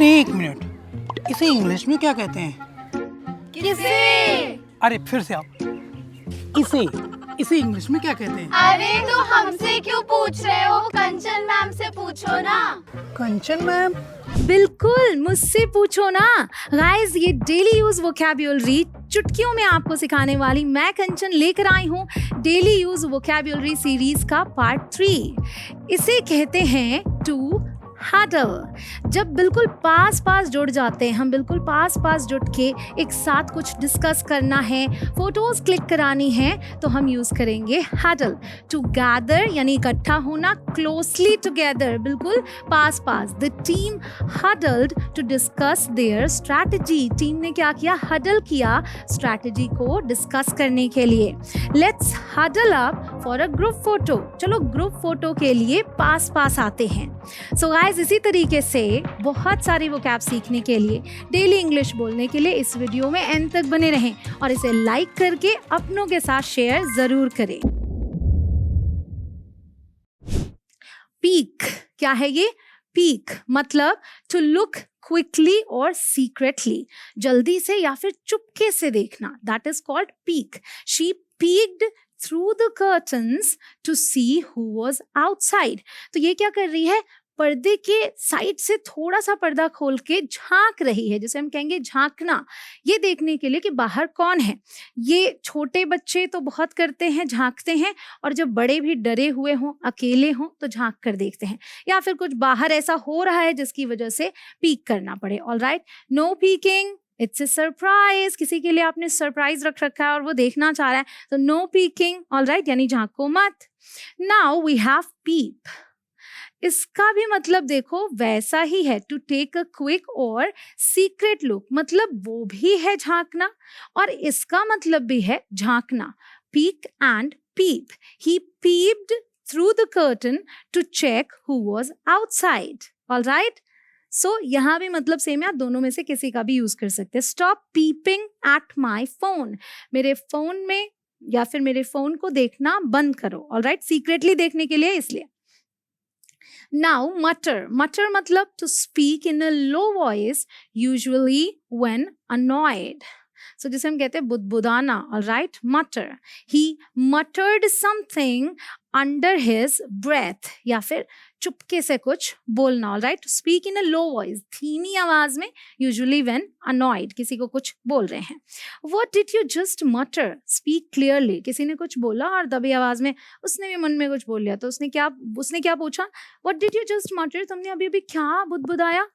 एक मिनट, इसे इंग्लिश में क्या कहते हैं? किसे? अरे फिर से आप, इसे इंग्लिश में क्या कहते हैं? अरे तो हमसे क्यों पूछ रहे हो? कंचन मैम से पूछो ना। कंचन मैम? बिल्कुल मुझसे पूछो ना। गाइस, ये डेली यूज वोकैब्युलरी चुटकियों में आपको सिखाने वाली मैं कंचन लेकर आई हूँ डेली यूज वोकैब्युलरी सीरीज का पार्ट 3। इसे कहते हैं टू हडल। जब बिल्कुल पास पास जुड़ जाते हैं, हम बिल्कुल पास पास जुड़ के एक साथ कुछ डिस्कस करना है, फोटोज क्लिक करानी है, तो हम यूज करेंगे हडल। टू गैदर यानी इकट्ठा होना, क्लोजली टुगेदर बिल्कुल पास पास। The team huddled to discuss their strategy. Team ने क्या किया? हडल किया स्ट्रैटेजी को डिस्कस करने के लिए। Let's huddle up for a group photo. चलो ग्रुप फोटो के लिए पास पास आते हैं। सो गाइस, इसी तरीके से बहुत सारी वोकैब सीखने के लिए, डेली इंग्लिश बोलने के लिए इस वीडियो में एंड तक बने रहें और इसे लाइक करके अपनों के साथ शेयर जरूर करें। पीक क्या है ये? पीक मतलब टू लुक क्विकली और सीक्रेटली, जल्दी से या फिर चुपके से देखना, that is called peek. She peeked through the curtains to see who was outside. तो ये क्या कर रही है? पर्दे के साइड से थोड़ा सा पर्दा खोल के झांक रही है, जिसे हम कहेंगे झांकना, ये देखने के लिए कि बाहर कौन है। ये छोटे बच्चे तो बहुत करते हैं, झांकते हैं, और जब बड़े भी डरे हुए हों, अकेले हों, तो झांक कर देखते हैं, या फिर कुछ बाहर ऐसा हो रहा है जिसकी वजह से पीक करना पड़े। Alright, no peeking, it's a surprise. किसी के लिए आपने सरप्राइज रख रखा है और वो देखना चाह रहा है, तो नो पीकिंग। ऑलराइट, यानी झांको मत। नाउ वी हैव पीप। इसका भी मतलब देखो वैसा ही है, टू टेक अ क्विक और सीक्रेट लुक, मतलब वो भी है झांकना और इसका मतलब भी है झांकना। Peek and peep. He peeped through the curtain to check who was outside. Alright, so यहाँ भी मतलब सेम है, आप दोनों में से किसी का भी यूज कर सकते हैं। Stop peeping at my phone. मेरे फोन में या फिर मेरे फोन को देखना बंद करो। ऑलराइट, सीक्रेटली देखने के लिए, इसलिए। Now, mutter. Mutter मतलब to speak in a low voice, usually when annoyed. So जिसे हम कहते हैं बुदबुदाना. All right, mutter. He muttered something under his breath. या फिर चुपके से कुछ बोलना. All right, to speak in a low voice, धीमी आवाज में, usually when annoyed, किसी को कुछ बोल रहे हैं. What did you just mutter? Speak clearly. किसी ने कुछ बोला और दबी आवाज में उसने भी मन में कुछ बोल लिया, तो उसने क्या पूछा? What did you just mutter? तुमने अभी अभी क्या बुदबुदाया?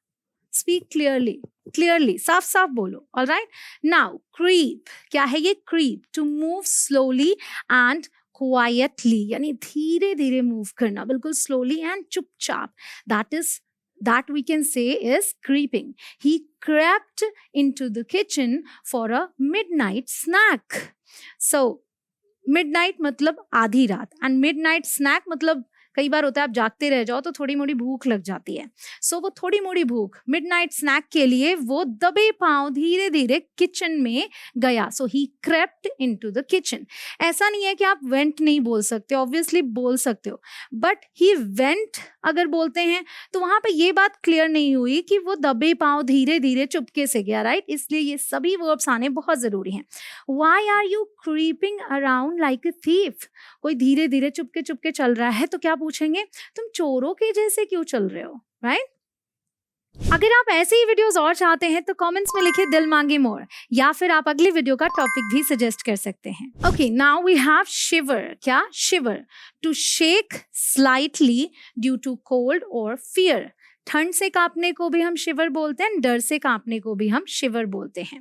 Speak clearly. Clearly, साफ साफ बोलो. All right. Now, creep. क्या है ये? Creep. To move slowly and quietly, यानी धीरे धीरे मूव करना, बिल्कुल slowly and चुपचाप. That we can say is creeping. He crept into the kitchen for a midnight snack. So, midnight मतलब आधी रात, and midnight snack मतलब कई बार होता है आप जागते रह जाओ तो थोड़ी मोड़ी भूख लग जाती है। सो वो थोड़ी मोड़ी भूख मिडनाइट स्नैक के लिए वो दबे पांव धीरे धीरे किचन में गया। सो ही क्रेप्ट इनटू द किचन। ऐसा नहीं है कि आप वेंट नहीं बोल सकते, ऑब्वियसली बोल सकते हो, बट ही वेंट अगर बोलते हैं तो वहां पे ये बात क्लियर नहीं हुई कि वो दबे पांव धीरे धीरे चुपके से गया। राइट, इसलिए ये सभी वर्ब्स आने बहुत जरूरी हैं। Why are you creeping around like a thief? कोई धीरे धीरे चुपके चुपके चल रहा है तो क्या पूछेंगे? तुम चोरों के जैसे क्यों चल रहे हो? राइट? अगर आप ऐसे ही वीडियोस और चाहते हैं तो कमेंट्स में लिखिए दिल मांगे मोर, या फिर आप अगले वीडियो का टॉपिक भी सजेस्ट कर सकते हैं। Okay, now we have shiver. क्या? Shiver, to shake slightly due to cold or fear. ठंड से कांपने को भी हम शिवर बोलते हैं, डर से कांपने को भी हम शिवर बोलते हैं।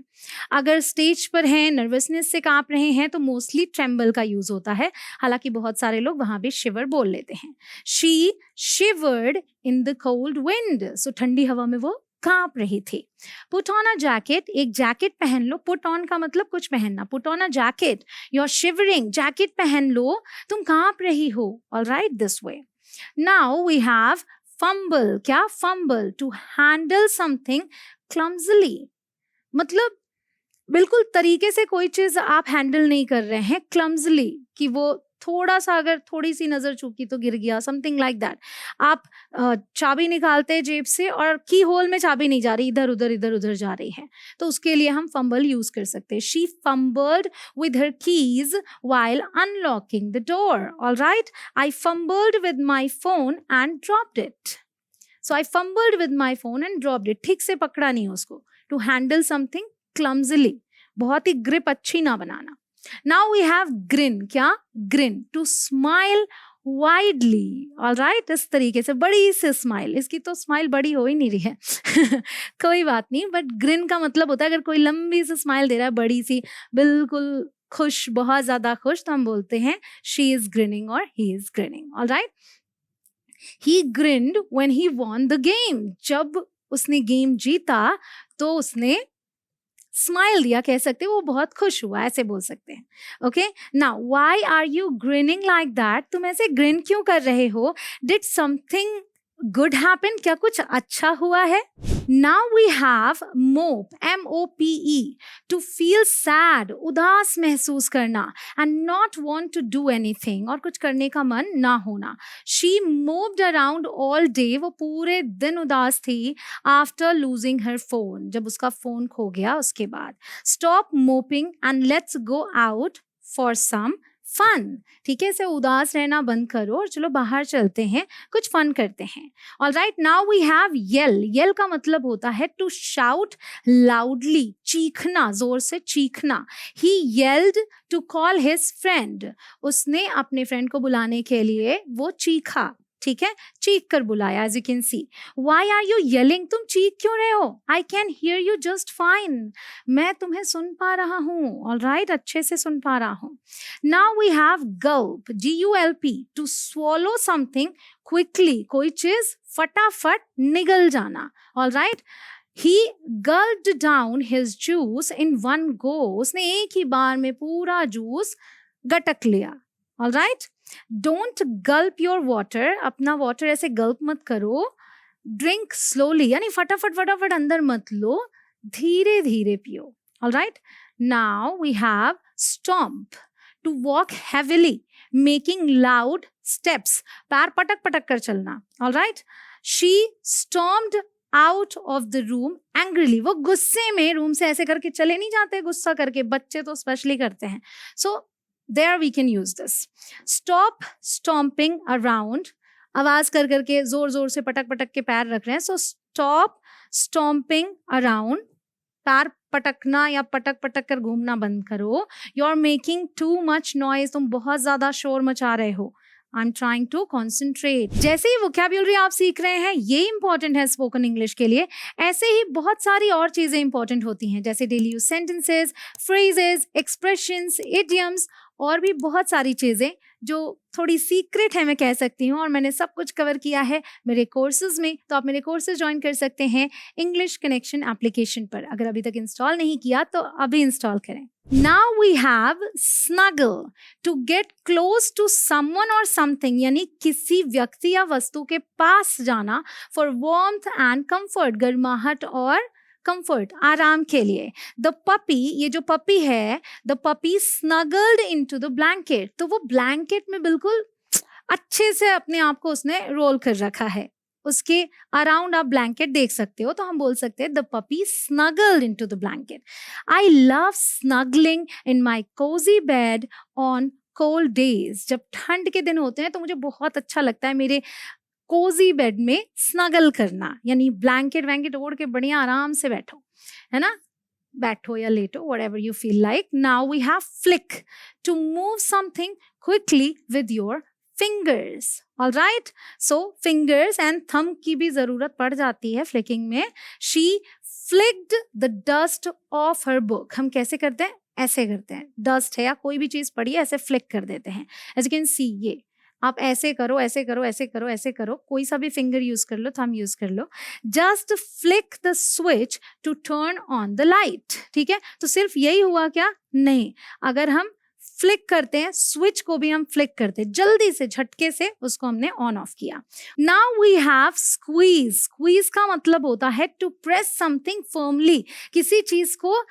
अगर स्टेज पर हैं, नर्वसनेस से कांप रहे हैं, तो मोस्टली ट्रेम्बल का यूज होता है, हालांकि बहुत सारे लोग वहां भी शिवर बोल लेते हैं। She shivered in the cold wind. So ठंडी हवा में वो कांप रही थी। पुट ऑन अ जैकेट, एक जैकेट पहन लो। पुट ऑन का मतलब कुछ पहनना। Put on a jacket, you are shivering, jacket पहन लो, तुम कांप रही हो। Alright, this way. Now we have fumble. क्या? Fumble, to handle something clumsily, मतलब बिल्कुल तरीके से कोई चीज आप हैंडल नहीं कर रहे हैं, क्लमजली, कि वो थोड़ा सा अगर थोड़ी सी नजर चूकी तो गिर गया, समथिंग लाइक दैट। आप चाबी निकालते हैं जेब से और की होल में चाबी नहीं जा रही, इधर उधर जा रही है, तो उसके लिए हम फंबल यूज कर सकते हैं। She fumbled with her keys while unlocking the door. All right, I fumbled with my phone and dropped it. So I fumbled with my phone and dropped it. ठीक से पकड़ा नहीं उसको। To handle something clumsily, बहुत ही grip अच्छी ना बनाना। Now we have grin. क्या? Grin. To smile widely. All right, इस तरीके से बड़ी सी स्माइल। इसकी तो स्माइल बड़ी हो ही नहीं रही है कोई बात नहीं, बट ग्रिन का मतलब होता है अगर कोई लंबी सी स्माइल दे रहा है, बड़ी सी, बिल्कुल खुश, बहुत ज्यादा खुश, तो हम बोलते हैं शी इज ग्रिनिंग और he is grinning. All right, he grinned when he won the game. जब उसने गेम जीता तो उसने स्माइल दिया, कह सकते हैं वो बहुत खुश हुआ, ऐसे बोल सकते हैं। Okay, now why are you grinning like that? तुम ऐसे ग्रिन क्यों कर रहे हो? Did something good happen? क्या कुछ अच्छा हुआ है? Now we have mope, MOPE, to feel sad, उदास महसूस करना, and not want to do anything, और कुछ करने का मन ना होना। She moved around all day, वो पूरे दिन उदास थी। आफ्टर लूजिंग हर फोन, जब उसका फोन खो गया उसके बाद। Stop moping and let's go out for some fun. ठीक है, इसे उदास रहना बंद करो और चलो बाहर चलते हैं, कुछ फन करते हैं। All right, now we have yell. Yell का मतलब होता है टू शाउट लाउडली, चीखना, जोर से चीखना। He yelled to call his friend, उसने अपने फ्रेंड को बुलाने के लिए वो चीखा। ठीक है, चीख कर बुलाया, as you can see. Why are you yelling? तुम चीख क्यों रहे हो? I can hear you just fine, मैं तुम्हें सुन पा रहा हूँ। ऑल राइट, अच्छे से सुन पा रहा हूँ। Now we have gulp, GULP, to swallow something quickly, कोई चीज फटाफट निगल जाना। All right, he gulped down his juice in one go, उसने एक ही बार में पूरा जूस गटक लिया। All right, don't Gulp your water, अपना वाटर ऐसे गल्प मत करो। ड्रिंक स्लोली, यानी फटाफट फटाफट अंदर मत लो, धीरे धीरे पियो। All right, now we have stomp, to walk heavily, making loud steps, पैर पटक पटक कर चलना। All right, she stomped out of the room angrily, वो गुस्से में रूम से ऐसे करके चले नहीं जाते, गुस्सा करके, बच्चे तो स्पेशली करते हैं। सो there we can use this. Stop stomping around, आवाज कर करके जोर जोर से पटक पटक के पैर रख रहे हैं। So stop stomping around, पैर पटकना या पटक पटक कर घूमना बंद करो। You're making too much noise, तुम बहुत ज्यादा शोर मचा रहे हो। I'm trying to concentrate. जैसे ही vocabulary आप सीख रहे हैं, ये इंपॉर्टेंट है स्पोकन इंग्लिश के लिए, ऐसे ही बहुत सारी और चीजें इंपॉर्टेंट होती हैं, जैसे daily use sentences, phrases, expressions, idioms, और भी बहुत सारी चीजें जो थोड़ी सीक्रेट है मैं कह सकती हूँ, और मैंने सब कुछ कवर किया है मेरे कोर्सेज में। तो आप मेरे कोर्सेज ज्वाइन कर सकते हैं इंग्लिश कनेक्शन एप्लीकेशन पर। अगर अभी तक इंस्टॉल नहीं किया तो अभी इंस्टॉल करें। Now we have snuggle, to get close to someone और समथिंग, यानी किसी व्यक्ति या वस्तु के पास जाना। फॉर वार्मथ एंड कंफर्ट, गर्माहट और कंफर्ट, आराम के लिए। द पपी, ये जो पपी है, the puppy snuggled into the blanket, तो वो ब्लैंकेट में बिल्कुल अच्छे से अपने आप को उसने रोल कर रखा है। उसके अराउंड आप ब्लैंकेट देख सकते हो, तो हम बोल सकते हैं the puppy snuggled into the blanket. I love snuggling in my cozy bed on cold days, जब ठंड के दिन होते हैं तो मुझे बहुत अच्छा लगता है मेरे कोजी बेड में स्नगल करना, यानी ब्लैंकेट वैंकेट ओढ़ के बढ़िया आराम से बैठो, है ना, बैठो या लेटो, whatever you feel like. Now we have flick, to move something quickly with your fingers. All right, so fingers and thumb की भी जरूरत पड़ जाती है फ्लिकिंग में। She flicked the dust off her book, हम कैसे करते हैं? ऐसे करते हैं, डस्ट है या कोई भी चीज पड़ी है ऐसे फ्लिक कर देते हैं। एज यू कैन सी, ये आप ऐसे करो, ऐसे करो, ऐसे करो, ऐसे करो, कोई सा भी फिंगर यूज कर लो, थंब यूज कर लो। Just flick the switch to turn on the light. ठीक है, तो सिर्फ यही हुआ क्या? नहीं, अगर हम फ्लिक करते हैं, स्विच को भी हम फ्लिक करते हैं, जल्दी से झटके से उसको हमने ऑन ऑफ किया। Now we have squeeze. Squeeze का मतलब होता है टू प्रेस समथिंग फर्मली, किसी चीज को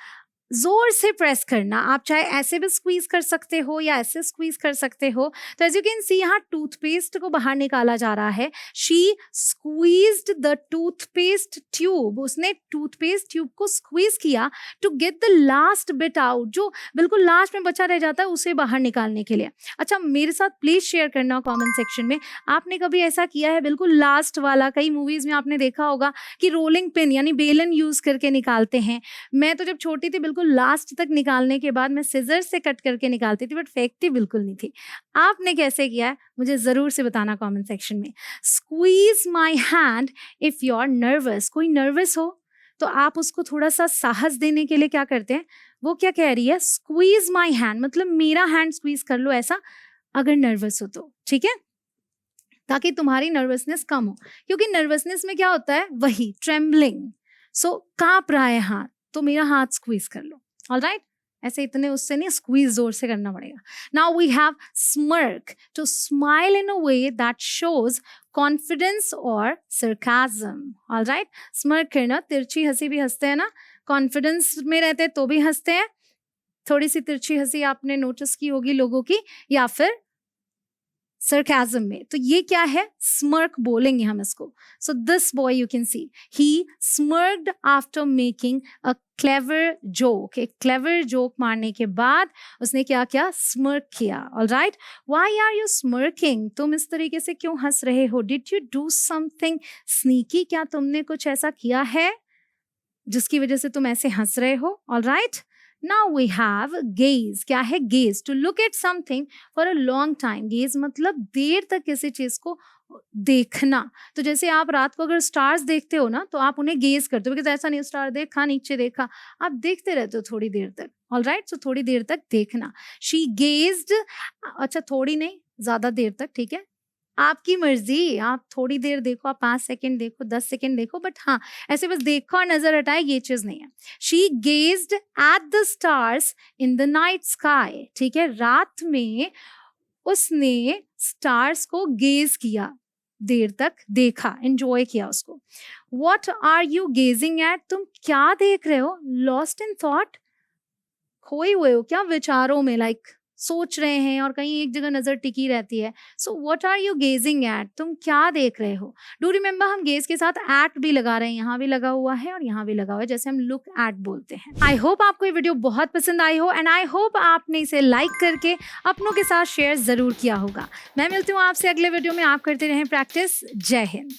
जोर से प्रेस करना, आप चाहे ऐसे भी स्क्वीज कर सकते हो या ऐसे स्क्वीज कर सकते हो। तो एज यू कैन सी यहाँ टूथपेस्ट को बाहर निकाला जा रहा है। She squeezed the toothpaste tube, उसने टूथपेस्ट ट्यूब को स्क्वीज किया to get the last bit out, जो बिल्कुल लास्ट में बचा रह जाता है उसे बाहर निकालने के लिए। अच्छा, मेरे साथ प्लीज शेयर करना कमेंट सेक्शन में, आपने कभी ऐसा किया है बिल्कुल लास्ट वाला? कई मूवीज में आपने देखा होगा कि रोलिंग पिन यानी बेलन यूज करके निकालते हैं। मैं तो जब छोटी थी बिल्कुल लास्ट तक निकालने के बाद मैं सिजर से कट करके निकालती थी, बट फेंकती बिल्कुल नहीं थी। आपने कैसे किया है मुझे जरूर से बताना कमेंट सेक्शन में। Squeeze my hand if you are nervous, कोई नर्वस हो तो आप उसको थोड़ा सा साहस देने के लिए क्या करते हैं, वो क्या कह रही है, स्क्वीज माई हैंड, मतलब मेरा हैंड स्क्वीज कर लो ऐसा, अगर नर्वस हो तो, ठीक है, ताकि तुम्हारी नर्वसनेस कम हो। क्योंकि नर्वसनेस में क्या होता है, वही ट्रेम्बलिंग, सो कांप रहा है हाथ, तो मेरा हाथ स्क्वीज कर लो। ऑलराइट, ऐसे इतने उससे नहीं, स्क्वीज जोर से करना पड़ेगा। Now we have smirk, to smile in a way that shows confidence और सरकाजम। ऑलराइट, स्मर्क करना, तिरछी हंसी भी हंसते हैं ना, कॉन्फिडेंस में रहते हैं तो भी हंसते हैं, थोड़ी सी तिरछी हंसी आपने नोटिस की होगी लोगों की, या फिर सरकाजम में, तो ये क्या है, स्मर्क बोलेंगे हम इसको। So this boy you can see he smirked after making a clever joke, एक क्लेवर जोक मारने के बाद उसने क्या किया, स्मर्क किया। Alright, why are you smirking, तुम इस तरीके से क्यों हंस रहे हो, did you do something sneaky, क्या तुमने कुछ ऐसा किया है जिसकी वजह से तुम ऐसे हंस रहे हो। Alright, now we have gaze, क्या है gaze, to look at something for a long time। gaze मतलब देर तक किसी चीज को देखना। तो जैसे आप रात को अगर स्टार्स देखते हो ना, तो आप उन्हें गेज करते हो, बिकॉज ऐसा नहीं स्टार देखा नीचे देखा, आप देखते रहते हो थोड़ी देर तक। ऑलराइट, सो थोड़ी देर तक देखना। शी गेज्ड, अच्छा थोड़ी नहीं, ज्यादा देर तक, ठीक है, आपकी मर्जी, आप थोड़ी देर देखो, आप 5 सेकेंड देखो, 10 सेकेंड देखो, बट हाँ ऐसे बस देखो और नजर हटाए, ये चीज नहीं है। She gazed at the stars in the night sky, ठीक है, रात में उसने स्टार्स को गेज किया, देर तक देखा, एंजॉय किया उसको। What are you gazing at, तुम क्या देख रहे हो, लॉस्ट इन थॉट, खोए हुए हो क्या विचारों में, लाइक सोच रहे हैं और कहीं एक जगह नजर टिकी रहती है। So what are you gazing at, तुम क्या देख रहे हो। डू रिमेंबर, हम गेज के साथ एट भी लगा रहे हैं, यहाँ भी लगा हुआ है और यहाँ भी लगा हुआ है, जैसे हम लुक एट बोलते हैं। आई होप आपको ये वीडियो बहुत पसंद आई हो, एंड आई होप आपने इसे लाइक करके अपनों के साथ शेयर जरूर किया होगा। मैं मिलती हूँ आपसे अगले वीडियो में, आप करते रहें प्रैक्टिस। जय हिंद।